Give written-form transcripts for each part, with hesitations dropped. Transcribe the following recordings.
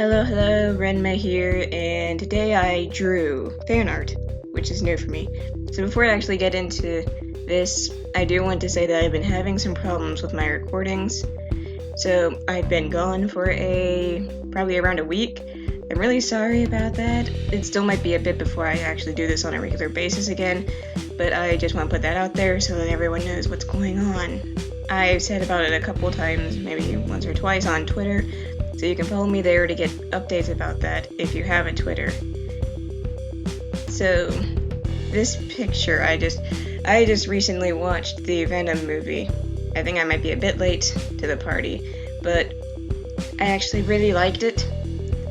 Hello, Renma here, and today I drew fan art, which is new for me. So before I actually get into this, I do want to say that I've been having some problems with my recordings. So I've been gone for probably around a week. I'm really sorry about that. It still might be a bit before I actually do this on a regular basis again, but I just want to put that out there so that everyone knows what's going on. I've said about it a couple times, maybe once or twice on Twitter, so you can follow me there to get updates about that if you have a Twitter. So this picture, I just recently watched the Venom movie. I think I might be a bit late to the party, but I actually really liked it.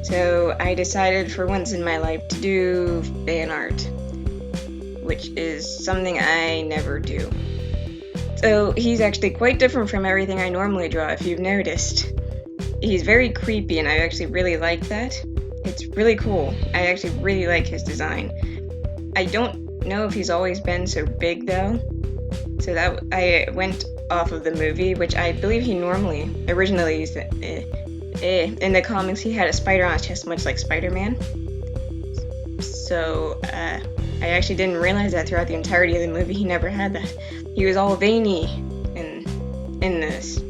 So I decided for once in my life to do fan art, which is something I never do. So he's actually quite different from everything I normally draw, if you've noticed. He's very creepy, and I actually really like that. It's really cool. I actually really like his design. I don't know if he's always been so big, though. So that I went off of the movie, which I believe he originally used in the comics, he had a spider on his chest, much like Spider-Man. So I actually didn't realize that throughout the entirety of the movie he never had that. He was all veiny in this.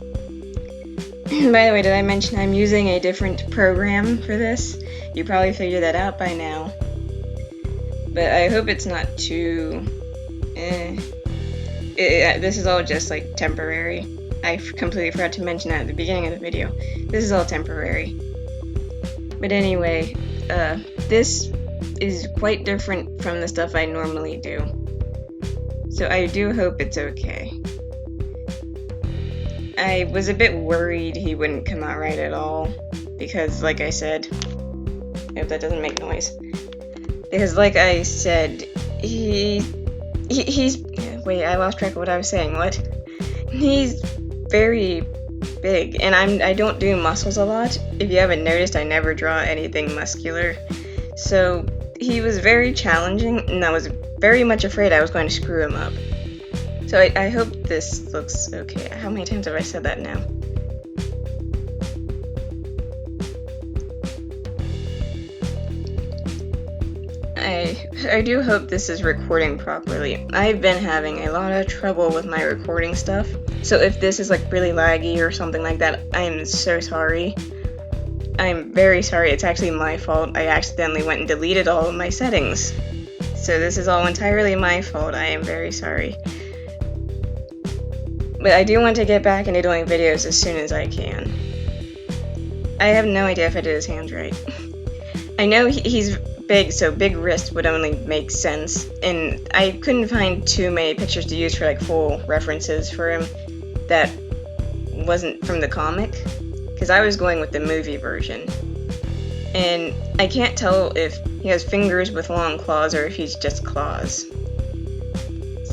By the way, did I mention I'm using a different program for this? You probably figured that out by now. But I hope it's not too... This is all just like temporary. I completely forgot to mention that at the beginning of the video. This is all temporary. But anyway, this is quite different from the stuff I normally do. So I do hope it's okay. I was a bit worried he wouldn't come out right at all, because like I said, I hope that doesn't make noise. Because like I said, he's wait, I lost track of what I was saying. What? He's very big, and I don't do muscles a lot. If you haven't noticed, I never draw anything muscular. So he was very challenging, and I was very much afraid I was going to screw him up. So I hope this looks okay. How many times have I said that now? I do hope this is recording properly. I've been having a lot of trouble with my recording stuff. So if this is like really laggy or something like that, I am so sorry. I'm very sorry. It's actually my fault. I accidentally went and deleted all of my settings. So this is all entirely my fault. I am very sorry. But I do want to get back into doing videos as soon as I can. I have no idea if I did his hands right. I know he's big, so big wrist would only make sense. And I couldn't find too many pictures to use for like full references for him that wasn't from the comic. Because I was going with the movie version. And I can't tell if he has fingers with long claws or if he's just claws.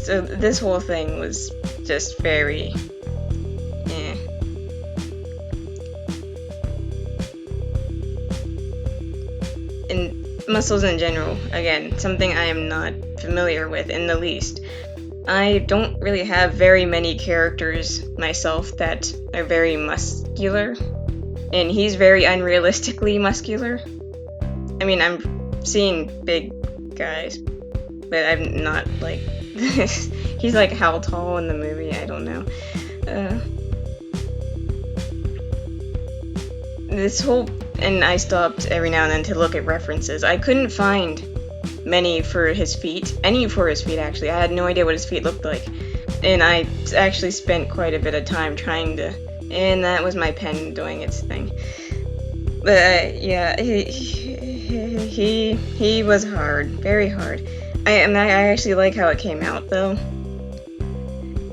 So this whole thing was just very And muscles in general, again, something I am not familiar with in the least. I don't really have very many characters myself that are very muscular, and he's very unrealistically muscular. I mean, I'm seeing big guys, but I'm not like this. He's like how tall in the movie? I don't know. And I stopped every now and then to look at references. I couldn't find many for his feet. Any for his feet, actually. I had no idea what his feet looked like. And I actually spent quite a bit of time trying to... And that was my pen doing its thing. But, yeah, he was hard. Very hard. I actually like how it came out, though.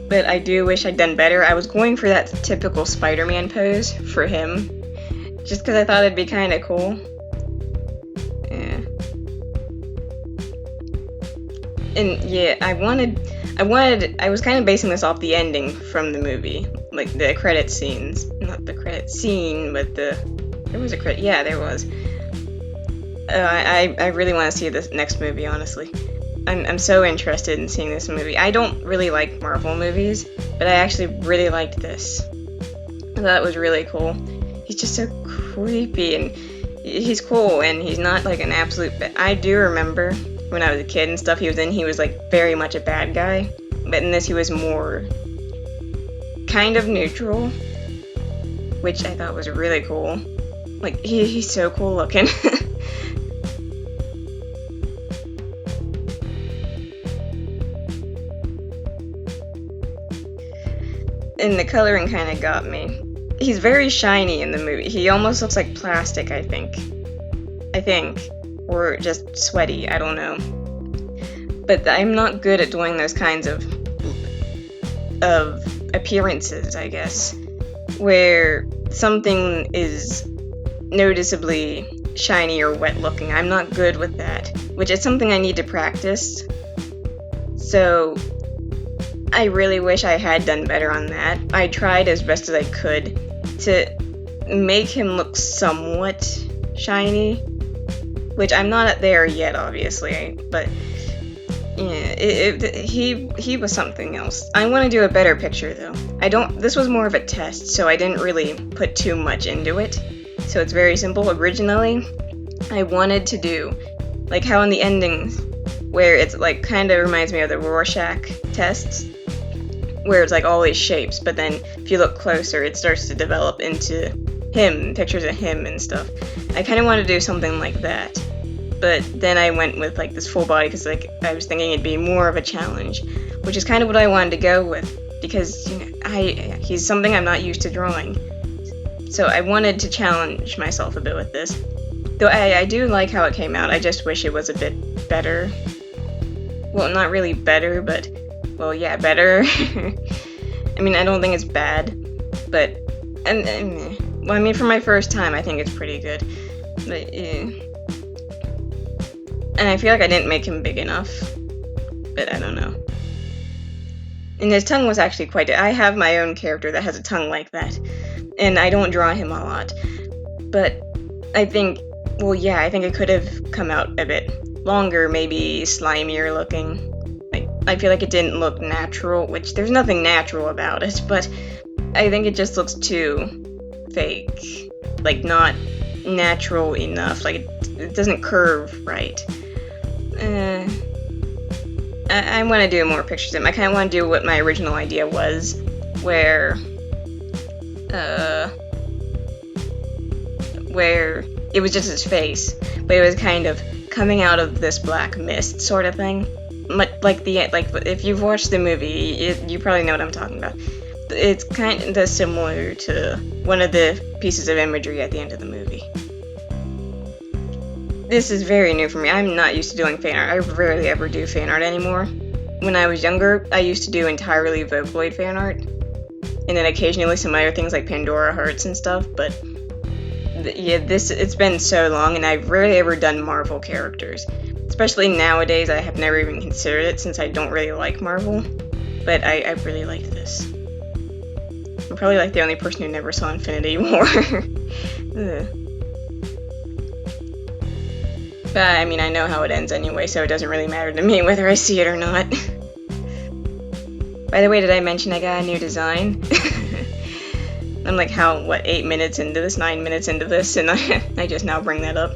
But I do wish I'd done better. I was going for that typical Spider-Man pose for him. Just because I thought it'd be kind of cool. Yeah. And yeah, I was kind of basing this off the ending from the movie. Like the credit scenes. Not the credit scene, but there was a credit. Yeah, there was. I really want to see this next movie, honestly. I'm so interested in seeing this movie. I don't really like Marvel movies, but I actually really liked this. I thought it was really cool. He's just so creepy, and he's cool, and he's not like an absolute I do remember when I was a kid and stuff he was like very much a bad guy, but in this he was more kind of neutral, which I thought was really cool. Like, he's so cool looking. And the coloring kind of got me. He's very shiny in the movie. He almost looks like plastic, I think. Or just sweaty, I don't know. But I'm not good at doing those kinds of appearances, I guess, where something is noticeably shiny or wet looking. I'm not good with that, which is something I need to practice. So I really wish I had done better on that. I tried as best as I could to make him look somewhat shiny, which I'm not there yet, obviously, but yeah, he was something else. I want to do a better picture, though. This was more of a test, so I didn't really put too much into it. So it's very simple. Originally, I wanted to do, like how in the ending, where it's like kind of reminds me of the Rorschach tests, where it's like all these shapes, but then if you look closer, it starts to develop into him, pictures of him and stuff. I kind of wanted to do something like that. But then I went with like this full body because like I was thinking it'd be more of a challenge, which is kind of what I wanted to go with because he's something I'm not used to drawing. So I wanted to challenge myself a bit with this. Though I do like how it came out. I just wish it was a bit better. Well, not really better, but well, yeah, better. I mean, I don't think it's bad, but well, I mean, for my first time, I think it's pretty good. But and I feel like I didn't make him big enough, but I don't know. And his tongue was actually quite... I have my own character that has a tongue like that, and I don't draw him a lot. But I think, well, yeah, I think it could have come out a bit longer, maybe slimier looking. I feel like it didn't look natural, which there's nothing natural about it, but I think it just looks too fake. Like, not natural enough. Like, it doesn't curve right. I want to do more pictures of him. I kind of want to do what my original idea was, where it was just his face, but it was kind of coming out of this black mist sort of thing. Like if you've watched the movie, you probably know what I'm talking about. It's kind of similar to one of the pieces of imagery at the end of the movie. This is very new for me. I'm not used to doing fan art. I rarely ever do fan art anymore. When I was younger, I used to do entirely Vocaloid fan art, and then occasionally some other things like Pandora Hearts and stuff, but yeah, it's been so long, and I've rarely ever done Marvel characters. Especially nowadays, I have never even considered it since I don't really like Marvel, but I really liked this. I'm probably like the only person who never saw Infinity War. But I mean, I know how it ends anyway, so it doesn't really matter to me whether I see it or not. By the way, did I mention I got a new design? I'm like, 8 minutes into this, 9 minutes into this, and I just now bring that up.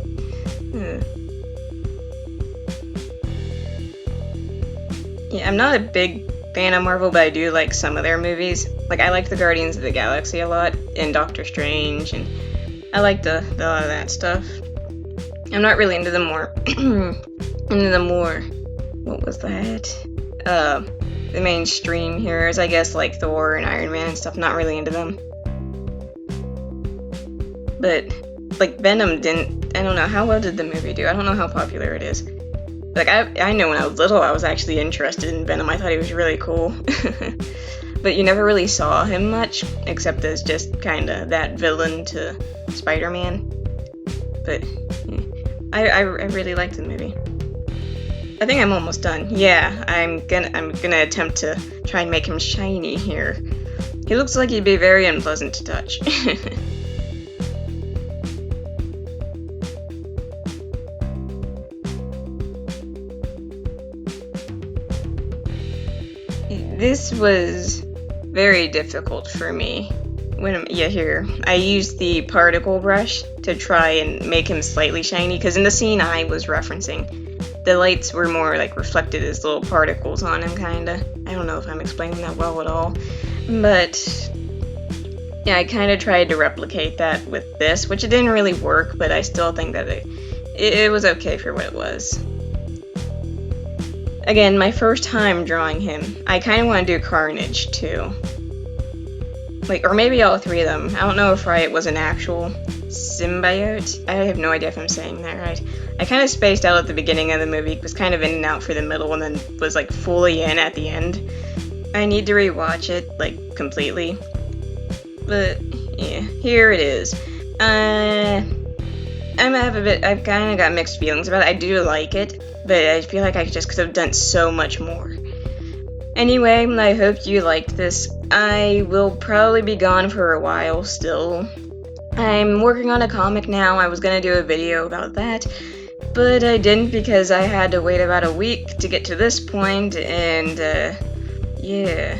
Yeah, I'm not a big fan of Marvel, but I do like some of their movies. Like, I liked the Guardians of the Galaxy a lot, and Doctor Strange, and I liked a lot of that stuff. I'm not really into the more, what was that? The mainstream heroes, I guess, like Thor and Iron Man and stuff, not really into them. But, like, Venom I don't know, how well did the movie do? I don't know how popular it is. Like, I know when I was little, I was actually interested in Venom. I thought he was really cool. But you never really saw him much, except as just kind of that villain to Spider-Man. But yeah. I really liked the movie. I think I'm almost done. Yeah, I'm gonna attempt to try and make him shiny here. He looks like he'd be very unpleasant to touch. This was very difficult for me Here. I used the particle brush to try and make him slightly shiny, because in the scene I was referencing, the lights were more like reflected as little particles on him, kinda. I don't know if I'm explaining that well at all, but yeah, I kind of tried to replicate that with this, which it didn't really work, but I still think that it was okay for what it was. Again, my first time drawing him, I kind of want to do Carnage too. Like, or maybe all three of them. I don't know if Riot was an actual symbiote. I have no idea if I'm saying that right. I kind of spaced out at the beginning of the movie, was kind of in and out for the middle, and then was like fully in at the end. I need to rewatch it, like, completely. But, yeah, here it is. I've kind of got mixed feelings about it. I do like it, but I feel like I just could have done so much more. Anyway, I hope you liked this. I will probably be gone for a while still. I'm working on a comic now. I was gonna do a video about that, but I didn't because I had to wait about a week to get to this point, and yeah.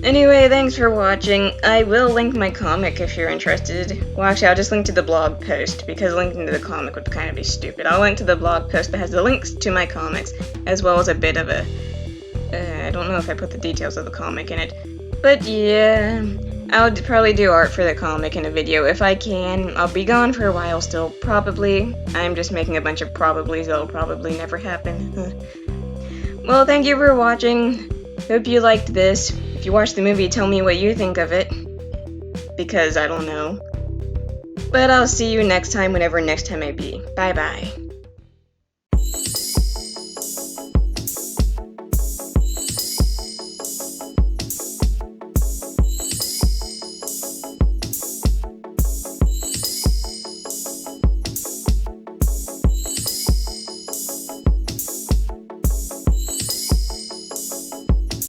Anyway, thanks for watching. I will link my comic if you're interested. Well, actually, I'll just link to the blog post, because linking to the comic would kind of be stupid. I'll link to the blog post that has the links to my comics, as well as a bit of a... I don't know if I put the details of the comic in it. But yeah, I'll probably do art for the comic in a video if I can. I'll be gone for a while still, probably. I'm just making a bunch of probablys that'll probably never happen. Well, thank you for watching. Hope you liked this. If you watched the movie, tell me what you think of it, because I don't know. But I'll see you next time, whenever next time may be. Bye bye.